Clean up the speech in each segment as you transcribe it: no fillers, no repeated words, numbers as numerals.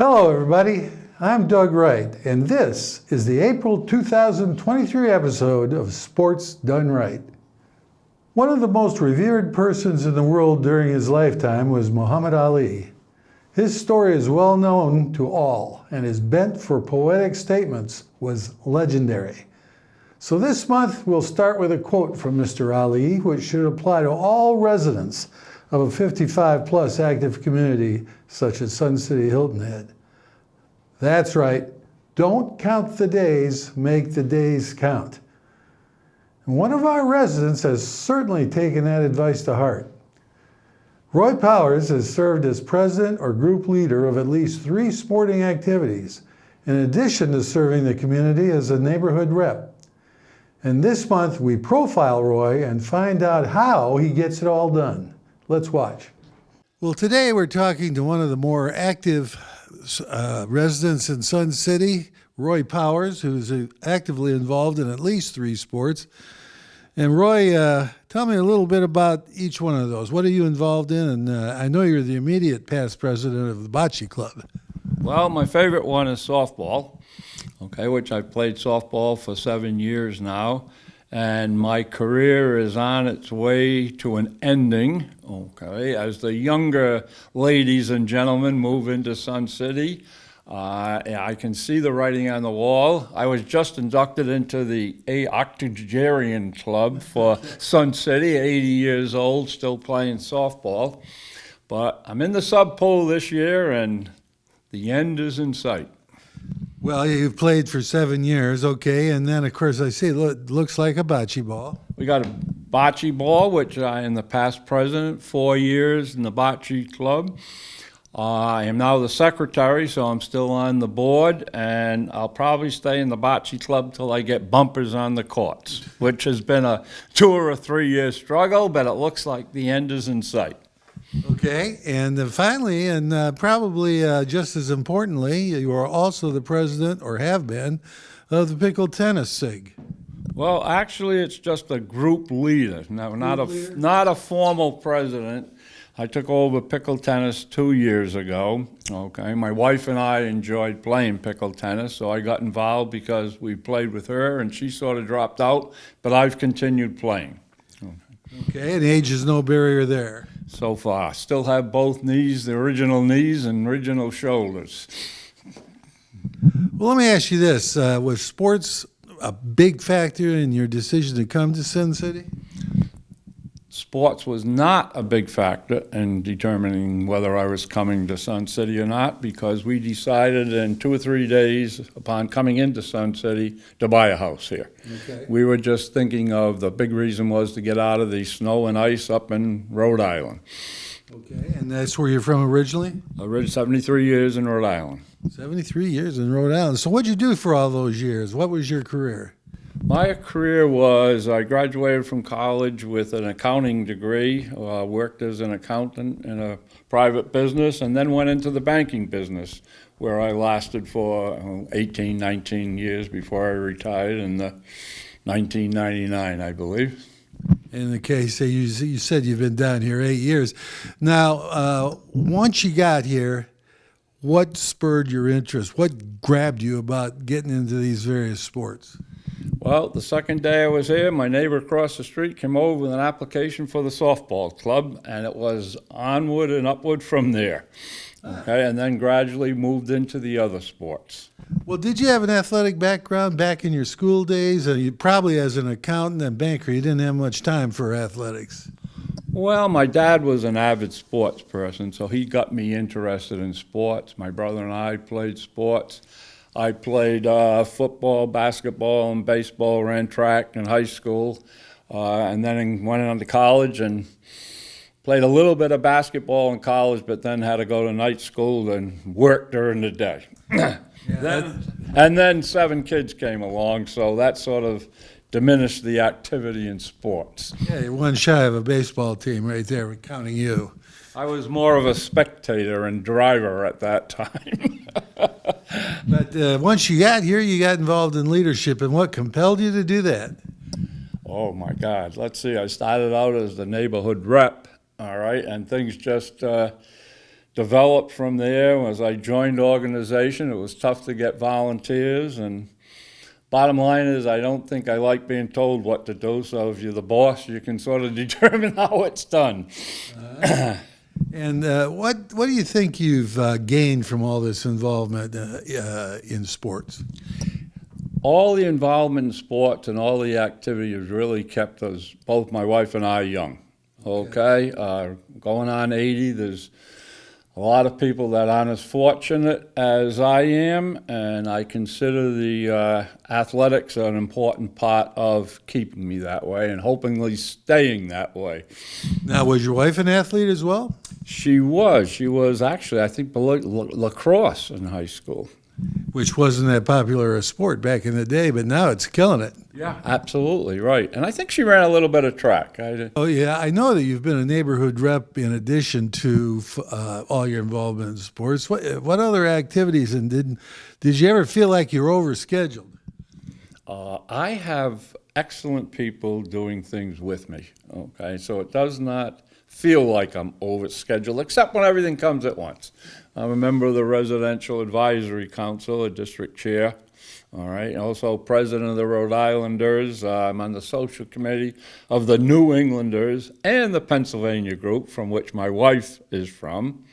Hello everybody, I'm Done Wright, and this is the April 2023 episode of Sports Done Right. One of the most revered persons in the world during his lifetime was Muhammad Ali. His story is well known to all, and his bent for poetic statements was legendary. So this month we'll start with a quote from Mr. Ali, which should apply to all residents of a 55-plus active community such as Sun City Hilton Head. That's right, don't count the days, make the days count. And one of our residents has certainly taken that advice to heart. Roy Powers has served as president or group leader of at least 3 sporting activities, in addition to serving the community as a neighborhood rep. And this month we profile Roy and find out how he gets it all done. Let's watch. Well, today we're talking to one of the more active residents in Sun City, Roy Powers, who's actively involved in at least 3 sports. And Roy, tell me a little bit about each one of those. What are you involved in? And I know you're the immediate past president of the Bocce Club. Well, my favorite one is softball, which I've played softball for 7 years now. And my career is on its way to an ending, as the younger ladies and gentlemen move into Sun City. I can see the writing on the wall. I was just inducted into the Octogenarian Club for Sun City, 80 years old, still playing softball. But I'm in the sub pool this year, and the end is in sight. Well, you've played for 7 years, and then, of course, I see it looks like a bocce ball. We got a bocce ball, which I am the past president, 4 years in the Bocce Club. I am now the secretary, so I'm still on the board, and I'll probably stay in the Bocce Club till I get bumpers on the courts, which has been a 2 or 3 year struggle, but it looks like the end is in sight. Okay, and finally, and probably just as importantly, you are also the president, or have been, of the Pickle Tennis SIG. Well, actually, it's just a group leader. No, not a formal president. I took over pickle tennis 2 years ago. My wife and I enjoyed playing pickle tennis, so I got involved because we played with her, and she sort of dropped out, but I've continued playing. Okay, and age is no barrier there. So far. Still have both knees, the original knees and original shoulders. Well, let me ask you this. Was sports a big factor in your decision to come to Sun City? Sports was not a big factor in determining whether I was coming to Sun City or not, because we decided in 2 or 3 days upon coming into Sun City to buy a house here. Okay. We were just thinking of the big reason was to get out of the snow and ice up in Rhode Island. Okay, and that's where you're from originally? 73 years in Rhode Island. 73 years in Rhode Island. So what'd you do for all those years? What was your career? My career was, I graduated from college with an accounting degree, worked as an accountant in a private business, and then went into the banking business, where I lasted for 18, 19 years before I retired in 1999, I believe. In the case, you said you've been down here 8 years. Now, once you got here, what spurred your interest? What grabbed you about getting into these various sports? Well, the second day I was here, my neighbor across the street came over with an application for the softball club, and it was onward and upward from there. And then gradually moved into the other sports. Well, did you have an athletic background back in your school days? You probably, as an accountant and banker, you didn't have much time for athletics. Well, my dad was an avid sports person, so he got me interested in sports. My brother and I played sports. I played football, basketball, and baseball, ran track in high school, and then went on to college and played a little bit of basketball in college, but then had to go to night school and work during the day. And then 7 kids came along, so that sort of diminished the activity in sports. Yeah, you're one shy of a baseball team right there, counting you. I was more of a spectator and driver at that time. But once you got here, you got involved in leadership, and what compelled you to do that? Oh, my God. Let's see. I started out as the neighborhood rep, and things just developed from there. As I joined the organization, it was tough to get volunteers, and bottom line is I don't think I like being told what to do, so if you're the boss, you can sort of determine how it's done. And what do you think you've gained from all this involvement in sports? All the involvement in sports and all the activity has really kept us, both my wife and I, young. Okay? Going on 80, there's a lot of people that aren't as fortunate as I am, and I consider the athletics an important part of keeping me that way and hopefully staying that way. Now, was your wife an athlete as well? She was. She was actually, I think, lacrosse in high school. Which wasn't that popular a sport back in the day, but now it's killing it. Yeah, absolutely, right. And I think she ran a little bit of track. Oh, yeah. I know that you've been a neighborhood rep in addition to all your involvement in sports. What other activities, and did you ever feel like you were overscheduled? I have excellent people doing things with me, okay? So it does not feel like I'm overscheduled, except when everything comes at once. I'm a member of the Residential Advisory Council, a district chair, all right, also president of the Rhode Islanders. I'm on the social committee of the New Englanders and the Pennsylvania group, from which my wife is from.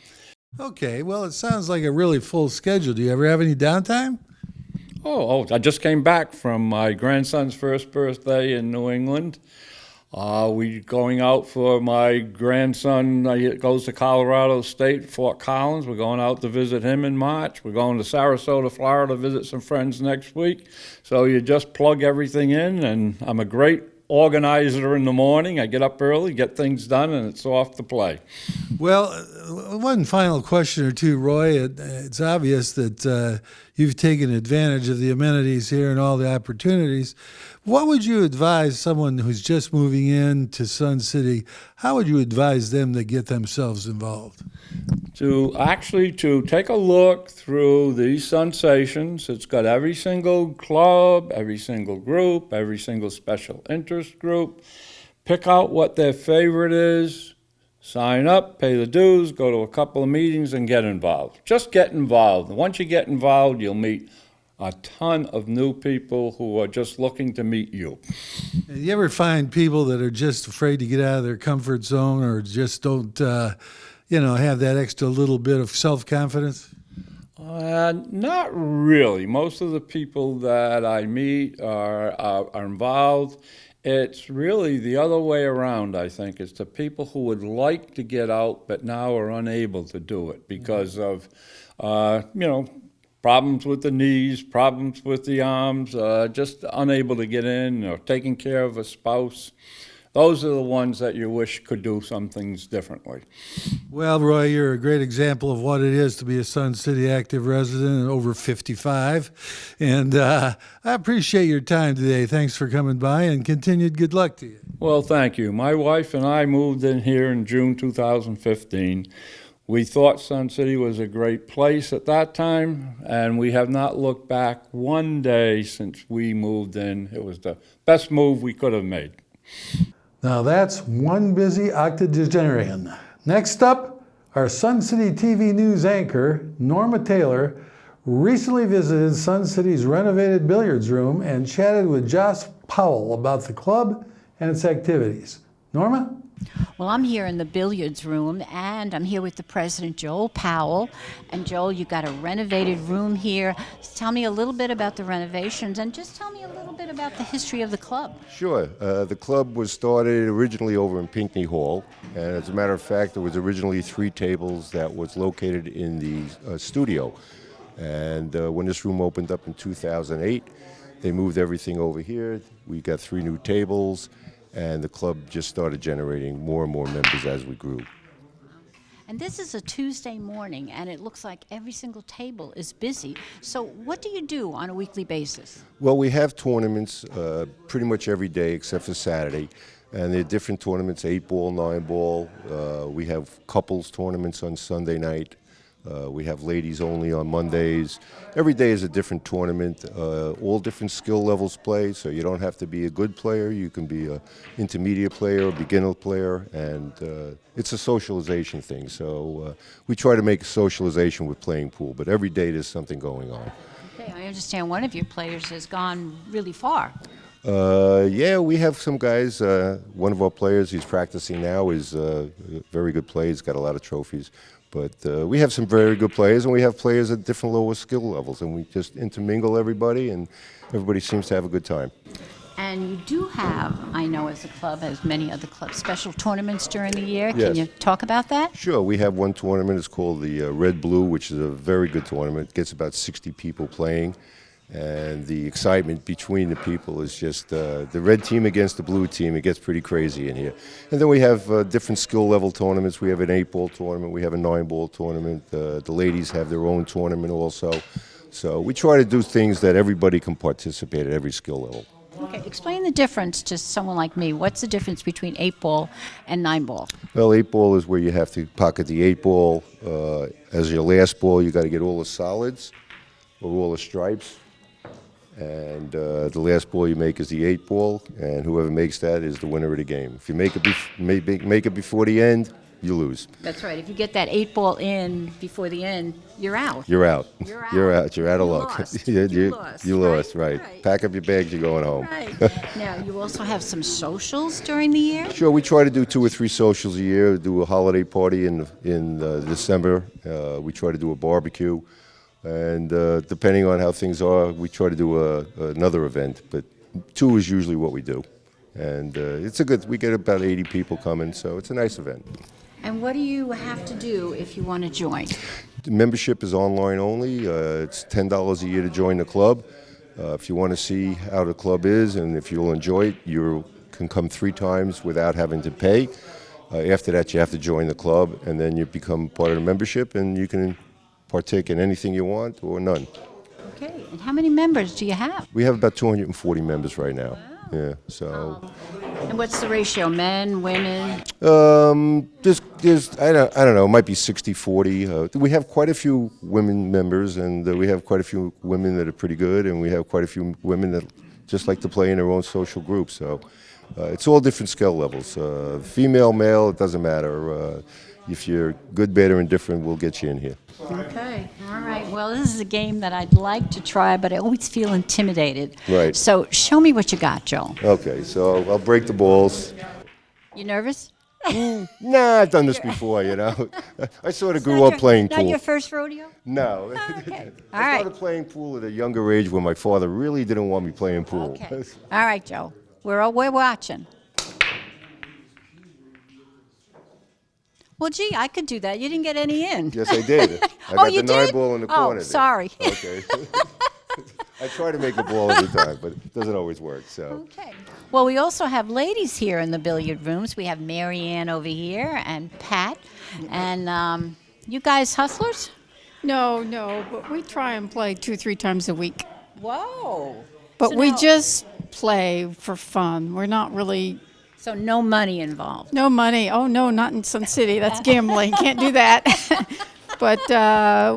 Okay, well, it sounds like a really full schedule. Do you ever have any downtime? Oh, I just came back from my grandson's first birthday in New England. We're going out for my grandson. He goes to Colorado State, Fort Collins. We're going out to visit him in March. We're going to Sarasota, Florida, to visit some friends next week. So you just plug everything in, and I'm a great organizer in the morning. I get up early, get things done, and it's off to play. Well, one final question or two, Roy. It's obvious that you've taken advantage of the amenities here and all the opportunities. What would you advise someone who's just moving in to Sun City? How would you advise them to get themselves involved? To take a look through these sensations. It's got every single club, every single group, every single special interest group. Pick out what their favorite is, sign up, pay the dues, go to a couple of meetings, and get involved. Just get involved. Once you get involved, you'll meet a ton of new people who are just looking to meet you. You ever find people that are just afraid to get out of their comfort zone, or just don't, have that extra little bit of self-confidence? Not really. Most of the people that I meet are involved. It's really the other way around, I think. It's the people who would like to get out but now are unable to do it because of, problems with the knees, problems with the arms, just unable to get in, or taking care of a spouse. Those are the ones that you wish could do some things differently. Well, Roy, you're a great example of what it is to be a Sun City active resident over 55. And I appreciate your time today. Thanks for coming by, and continued good luck to you. Well, thank you. My wife and I moved in here in June 2015. We thought Sun City was a great place at that time, and we have not looked back one day since we moved in. It was the best move we could have made. Now that's one busy octogenarian. Next up, our Sun City TV News anchor, Norma Taylor, recently visited Sun City's renovated billiards room and chatted with Josh Powell about the club and its activities. Norma? Well, I'm here in the billiards room, and I'm here with the president, Joel Powell. And Joel, you've got a renovated room here. Tell me a little bit about the renovations, and just tell me a little bit about the history of the club. Sure. The club was started originally over in Pinckney Hall, and as a matter of fact, there was originally 3 tables that was located in the studio. And when this room opened up in 2008, they moved everything over here. We got 3 new tables. And the club just started generating more and more members as we grew. And this is a Tuesday morning, and it looks like every single table is busy. So what do you do on a weekly basis? Well, we have tournaments pretty much every day except for Saturday. And there are different tournaments, 8-ball, 9-ball. We have couples tournaments on Sunday night. We have ladies only on Mondays. Every day is a different tournament. All different skill levels play, so you don't have to be a good player. You can be an intermediate player, a beginner player, and it's a socialization thing. So we try to make socialization with playing pool, but every day there's something going on. Okay, I understand one of your players has gone really far. Yeah, we have some guys. One of our players, he's practicing now, is a very good player. He's got a lot of trophies. But we have some very good players, and we have players at different lower skill levels, and we just intermingle everybody, and everybody seems to have a good time. And you do have, I know as a club, as many other clubs, special tournaments during the year. Yes. Can you talk about that? Sure, we have one tournament. It's called the Red Blue, which is a very good tournament. It gets about 60 people playing. And the excitement between the people is just the red team against the blue team. It gets pretty crazy in here. And then we have different skill level tournaments. We have an 8-ball tournament. We have a 9-ball tournament. The ladies have their own tournament also. So we try to do things that everybody can participate at every skill level. Okay, explain the difference to someone like me. What's the difference between 8-ball and 9-ball? Well, 8-ball is where you have to pocket the 8-ball. As your last ball, you got to get all the solids or all the stripes. And the last ball you make is the 8-ball, and whoever makes that is the winner of the game. If you make it before the end, you lose. That's right. If you get that 8-ball in before the end, you're out. You're out. You're out. You're out. You're out of luck. Lost. You lost. You lost, right. Right. Pack up your bags, you're going home. Right. Now, you also have some socials during the year? Sure, we try to do 2 or 3 socials a year, do a holiday party in December. We try to do a barbecue. And depending on how things are, we try to do another event. But 2 is usually what we do. And we get about 80 people coming, so it's a nice event. And what do you have to do if you want to join? The membership is online only. It's $10 a year to join the club. If you want to see how the club is and if you'll enjoy it, you can come 3 times without having to pay. After that, you have to join the club, and then you become part of the membership, and you can partake in anything you want or none. Okay, and how many members do you have? We have about 240 members right now. Wow. Yeah, so. And what's the ratio, men, women? There's I don't know, it might be 60-40. We have quite a few women members, and we have quite a few women that are pretty good, and we have quite a few women that just like to play in their own social group. So it's all different skill levels. Female, male, it doesn't matter. If you're good, bad, or indifferent, we'll get you in here. Okay, all right. Well, this is a game that I'd like to try, but I always feel intimidated. Right. So show me what you got, Joel. Okay, so I'll break the balls. You nervous? Nah, I've done this before, you know. I sort of grew up playing pool. Not your first rodeo? No. Okay. I started playing pool at a younger age when my father really didn't want me playing pool. Okay. All right, Joe. We're watching. Well, gee, I could do that. You didn't get any in. Yes, I did. I got the 9-ball in the corner. Oh, sorry. There. Okay. I try to make a ball every time, but it doesn't always work. So. Okay. Well, we also have ladies here in the billiard rooms. We have Mary Ann over here and Pat. And you guys hustlers? No, but we try and play 2-3 times a week. Whoa. But So we now- just play for fun. We're not really, So no money involved. no money. Oh, no, not in Sun City. That's gambling. Can't do that. But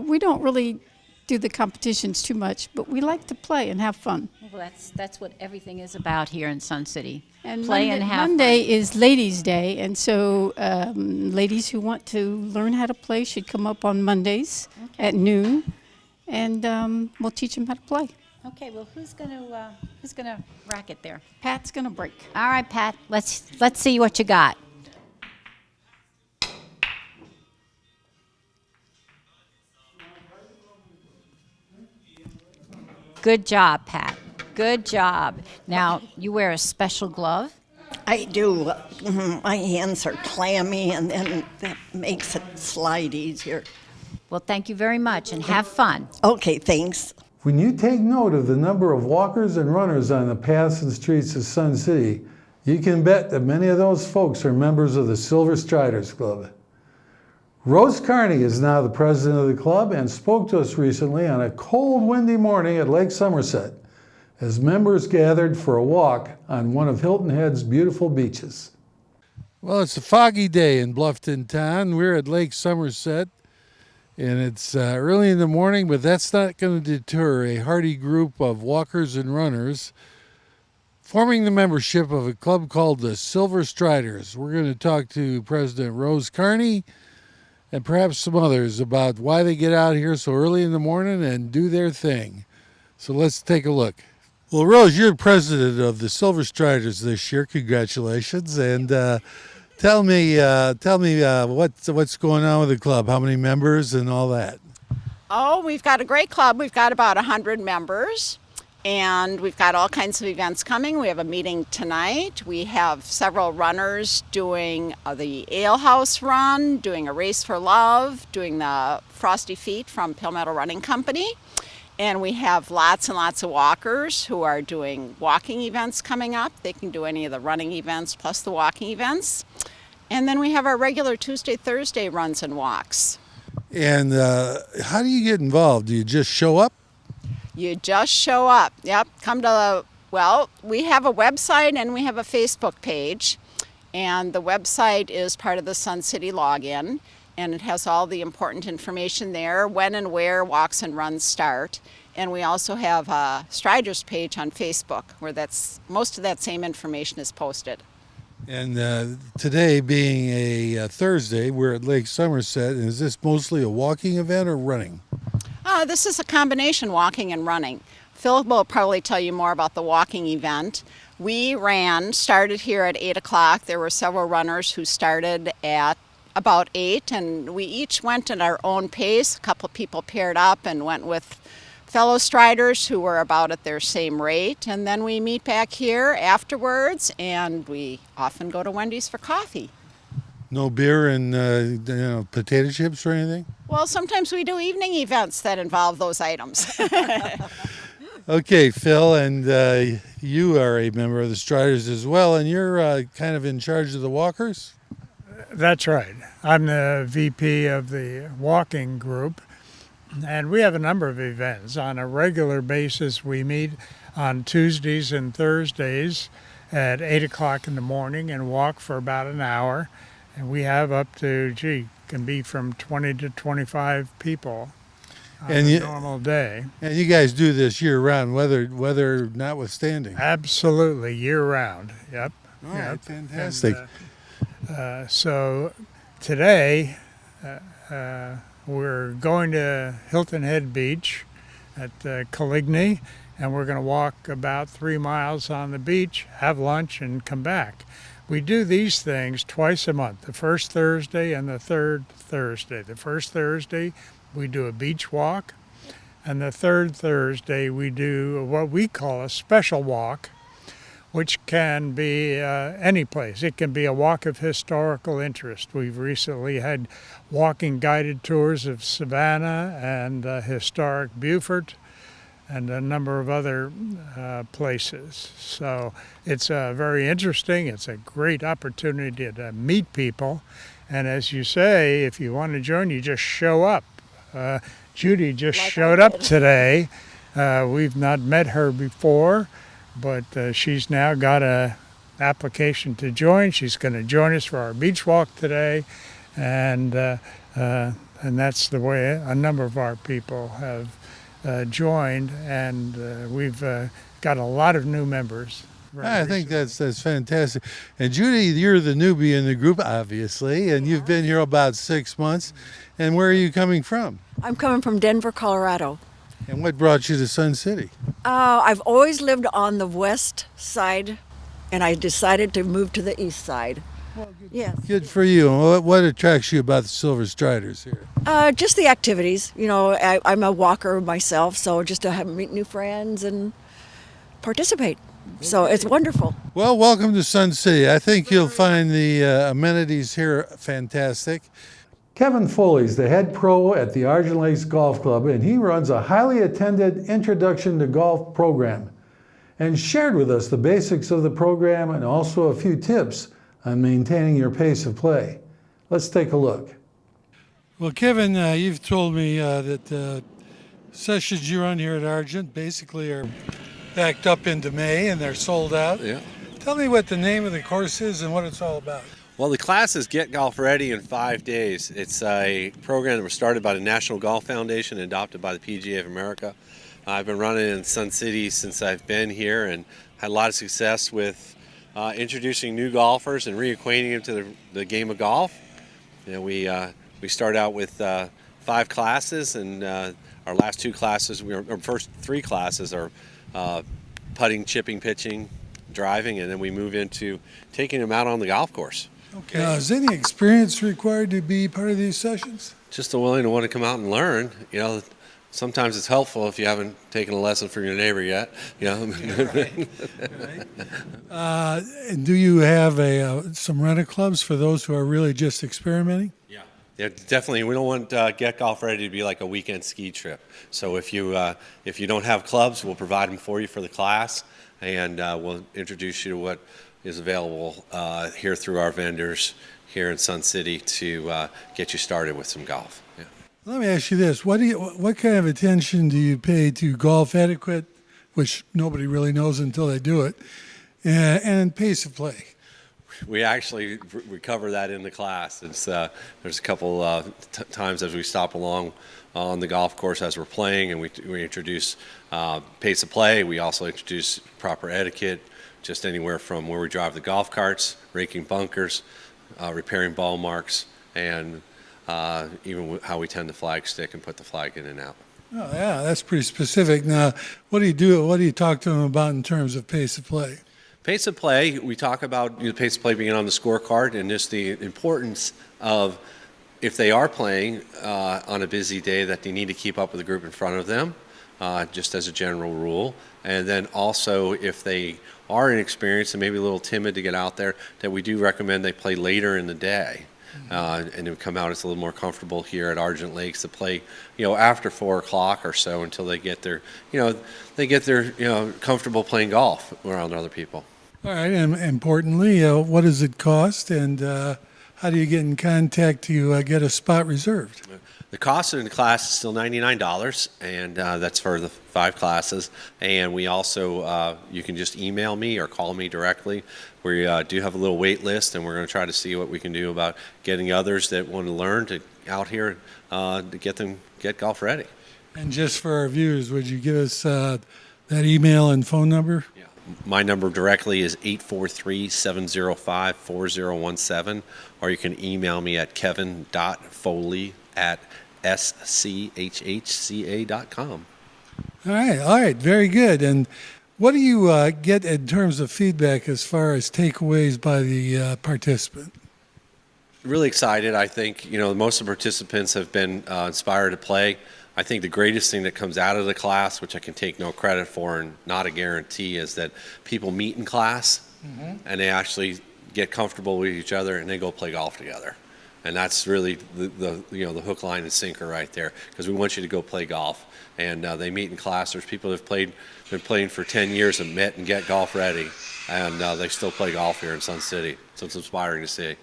we don't really do the competitions too much. But we like to play and have fun. Well, that's what everything is about here in Sun City. And Play Monday, and have Monday is Ladies' Day. And so ladies who want to learn how to play should come up on Mondays at noon. And we'll teach them how to play. Okay, well, who's gonna rack it there? Pat's going to break. All right, Pat. Let's see what you got. Good job, Pat. Good job. Now, you wear a special glove. I do. My hands are clammy, and then that makes it slide easier. Well, thank you very much, and have fun. Okay, thanks. When you take note of the number of walkers and runners on the paths and streets of Sun City, you can bet that many of those folks are members of the Silver Striders Club. Rose Carney is now the president of the club and spoke to us recently on a cold, windy morning at Lake Somerset as members gathered for a walk on one of Hilton Head's beautiful beaches. Well, it's a foggy day in Bluffton Town. We're at Lake Somerset, And it's early in the morning, but that's not going to deter a hardy group of walkers and runners forming the membership of a club called the Silver Striders. We're going to talk to President Rose Carney and perhaps some others about why they get out here so early in the morning and do their thing. So let's take a look. Well, Rose, you're president of the Silver Striders this year. Congratulations. And tell me what's going on with the club, how many members and all that. Oh, we've got a great club. We've got about 100 members, and we've got all kinds of events coming. We have a meeting tonight. We have several runners doing the Ale House run, doing a Race for Love, doing the Frosty Feet from Palmetto Running Company. And we have lots and lots of walkers who are doing walking events coming up. They can do any of the running events plus the walking events. And then we have our regular Tuesday, Thursday runs and walks. And how do you get involved? Do you just show up? You just show up. Yep. We have a website and we have a Facebook page. And the website is part of the Sun City login. And it has all the important information there, when and where walks and runs start. And we also have a Striders page on Facebook where most of that same information is posted. And today being a Thursday, we're at Lake Somerset. And is this mostly a walking event or running? This is a combination, walking and running. Phil will probably tell you more about the walking event. We started here at 8 o'clock. There were several runners who started at about 8, and we each went at our own pace. A couple of people paired up and went with fellow striders who were about at their same rate, and then we meet back here afterwards, and we often go to Wendy's for coffee. No beer and potato chips or anything? Well, sometimes we do evening events that involve those items. Okay, Phil, and you are a member of the Striders as well, and you're kind of in charge of the walkers? That's right. I'm the VP of the walking group, and we have a number of events. On a regular basis, we meet on Tuesdays and Thursdays at 8 o'clock in the morning and walk for about an hour. And we have up to, can be from 20 to 25 people on a normal day. And you guys do this year-round, weather notwithstanding? Absolutely, year-round, yep. All right, fantastic. And, so today we're going to Hilton Head Beach at Coligny, and we're going to walk about 3 miles on the beach, have lunch, and come back. We do these things twice a month, the first Thursday and the third Thursday. The first Thursday we do a beach walk, and the third Thursday we do what we call a special walk, which can be any place. It can be a walk of historical interest. We've recently had walking guided tours of Savannah and historic Beaufort and a number of other places. So it's very interesting. It's a great opportunity to meet people. And as you say, if you want to join, you just show up. Judy just showed up today. We've not met her before, but she's now got an application to join. She's going to join us for our beach walk today, and that's the way a number of our people have joined, and we've got a lot of new members. I think that's fantastic. And Judy, you're the newbie in the group, obviously, and you've been here about 6 months. And where are you coming from? I'm coming from Denver, Colorado. And what brought you to Sun City? I've always lived on the west side, and I decided to move to the east side. Yes. Good for you. What attracts you about the Silver Striders here? Just the activities. You know, I'm a walker myself, so just to meet new friends and participate. So it's wonderful. Well, welcome to Sun City. I think you'll find the amenities here fantastic. Kevin Foley is the head pro at the Argent Lakes Golf Club, and he runs a highly attended Introduction to Golf program and shared with us the basics of the program and also a few tips on maintaining your pace of play. Let's take a look. Well, Kevin, you've told me that sessions you run here at Argent basically are backed up into May and they're sold out. Yeah. Tell me what the name of the course is and what it's all about. Well, the class is Get Golf Ready in 5 days. It's a program that was started by the National Golf Foundation and adopted by the PGA of America. I've been running in Sun City since I've been here and had a lot of success with introducing new golfers and reacquainting them to the game of golf. You know, we start out with 5 classes, and our last 2 classes, our first 3 classes are putting, chipping, pitching, driving, and then we move into taking them out on the golf course. Okay. Is any experience required to be part of these sessions? Just willing to want to come out and learn. You know, sometimes it's helpful if you haven't taken a lesson from your neighbor yet. You know. And do you have some rental clubs for those who are really just experimenting? Yeah, definitely. We don't want Get Golf Ready to be like a weekend ski trip. So if you don't have clubs, we'll provide them for you for the class, and we'll introduce you to what is available here through our vendors here in Sun City to get you started with some golf. Yeah. Let me ask you this: what kind of attention do you pay to golf etiquette, which nobody really knows until they do it, and pace of play? We actually cover that in the class. There's a couple times as we stop along on the golf course as we're playing, and we introduce pace of play. We also introduce proper etiquette, just anywhere from where we drive the golf carts, raking bunkers, repairing ball marks, and even how we tend the flag stick and put the flag in and out. Oh, yeah, that's pretty specific. Now, what do you talk to them about in terms of pace of play? Pace of play, we talk about the pace of play being on the scorecard, and just the importance of, if they are playing on a busy day, that they need to keep up with the group in front of them, just as a general rule. And then also, if they are inexperienced and maybe a little timid to get out there, that we do recommend they play later in the day. And to come out, it's a little more comfortable here at Argent Lakes to play, after 4 o'clock or so until they get their, comfortable playing golf around other people. All right, and importantly, what does it cost, and how do you get in contact to get a spot reserved? The cost of the class is still $99, and that's for the 5 classes. And we also, you can just email me or call me directly. We do have a little wait list, and we're going to try to see what we can do about getting others that want to learn out here to get golf ready. And just for our viewers, would you give us that email and phone number? Yeah. My number directly is 843-705-4017, or you can email me at kevin.foley@schhca.com. All right, very good. And what do you get in terms of feedback as far as takeaways by the participant? Really excited. I think, most of the participants have been inspired to play. I think the greatest thing that comes out of the class, which I can take no credit for and not a guarantee, is that people meet in class and they actually get comfortable with each other and they go play golf together. And that's really the hook, line, and sinker right there, because we want you to go play golf. And they meet in class. There's people that have been playing for 10 years and met and Get Golf Ready, and they still play golf here in Sun City. So it's inspiring to see.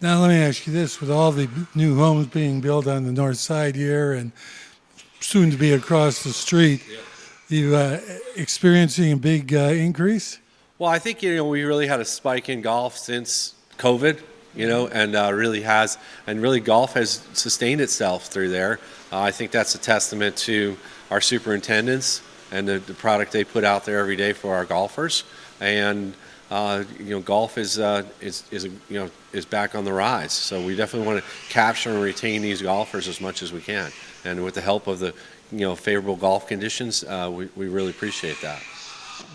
Now let me ask you this: with all the new homes being built on the north side here and soon to be across the street, you experiencing a big increase? Well, I think we really had a spike in golf since COVID, and really golf has sustained itself through there. I think that's a testament to our superintendents and the product they put out there every day for our golfers. And golf is back on the rise. So we definitely want to capture and retain these golfers as much as we can. And with the help of the favorable golf conditions, we really appreciate that.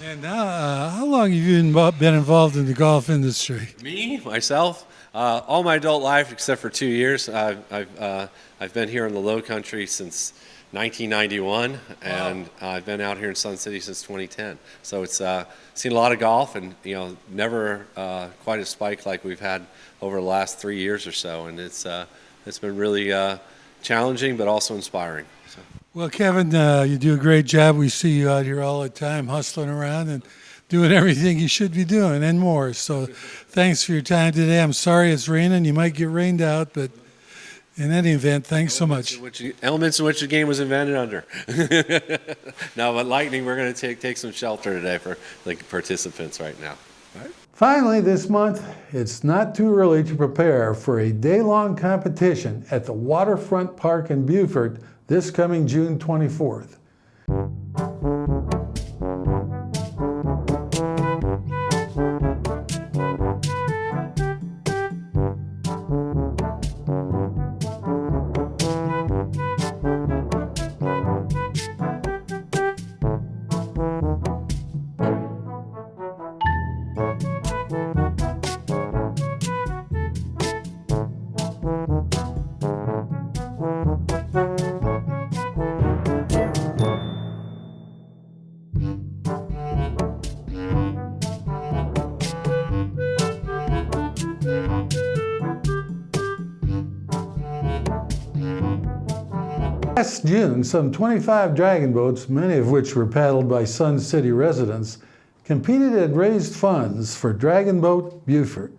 And how long have you been involved in the golf industry? Me, myself, all my adult life except for 2 years. I've been here in the Low Country since 1991, and I've been out here in Sun City since 2010. So it's seen a lot of golf, and never quite a spike like we've had over the last 3 years or so. And it's been really challenging, but also inspiring. So. Well, Kevin, you do a great job. We see you out here all the time, hustling around and doing everything you should be doing and more. So thanks for your time today. I'm sorry it's raining. You might get rained out, but in any event, thanks so much. Elements in which the game was invented under. No, but lightning, we're going to take some shelter today for the participants right now. All right. Finally, this month, it's not too early to prepare for a day-long competition at the Waterfront Park in Beaufort this coming June 24th. Last June, some 25 dragon boats, many of which were paddled by Sun City residents, competed and raised funds for Dragon Boat Beaufort,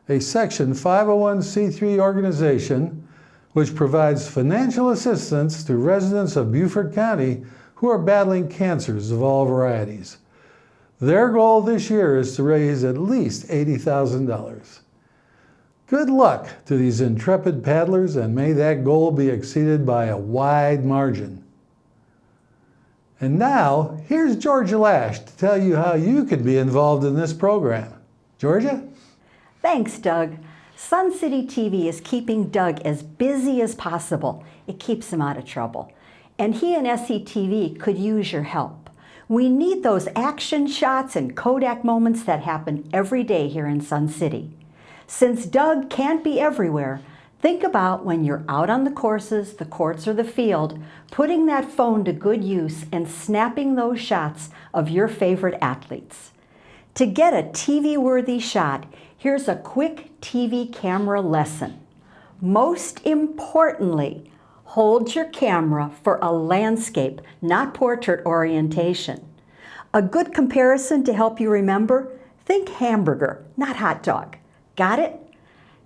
a Section 501c3 organization which provides financial assistance to residents of Beaufort County who are battling cancers of all varieties. Their goal this year is to raise at least $80,000. Good luck to these intrepid paddlers, and may that goal be exceeded by a wide margin. And now, here's Georgia Lash to tell you how you could be involved in this program. Georgia? Thanks, Doug. Sun City TV is keeping Doug as busy as possible. It keeps him out of trouble. And he and SCTV could use your help. We need those action shots and Kodak moments that happen every day here in Sun City. Since Doug can't be everywhere, think about when you're out on the courses, the courts, or the field, putting that phone to good use and snapping those shots of your favorite athletes. To get a TV-worthy shot, here's a quick TV camera lesson. Most importantly, hold your camera for a landscape, not portrait orientation. A good comparison to help you remember, think hamburger, not hot dog. Got it?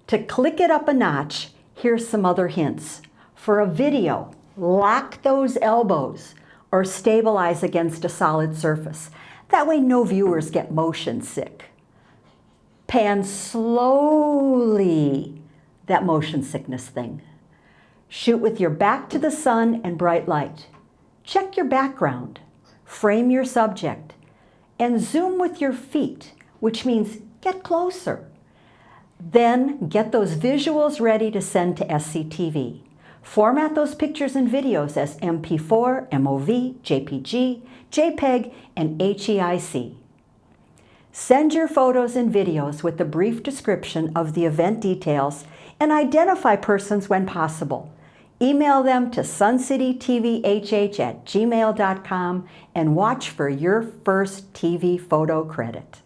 To click it up a notch, here's some other hints. For a video, lock those elbows or stabilize against a solid surface. That way no viewers get motion sick. Pan slowly, that motion sickness thing. Shoot with your back to the sun and bright light. Check your background. Frame your subject. And zoom with your feet, which means get closer. Then get those visuals ready to send to SCTV. Format those pictures and videos as MP4, MOV, JPG, JPEG, and HEIC. Send your photos and videos with a brief description of the event details and identify persons when possible. Email them to suncitytvhh@gmail.com and watch for your first TV photo credit.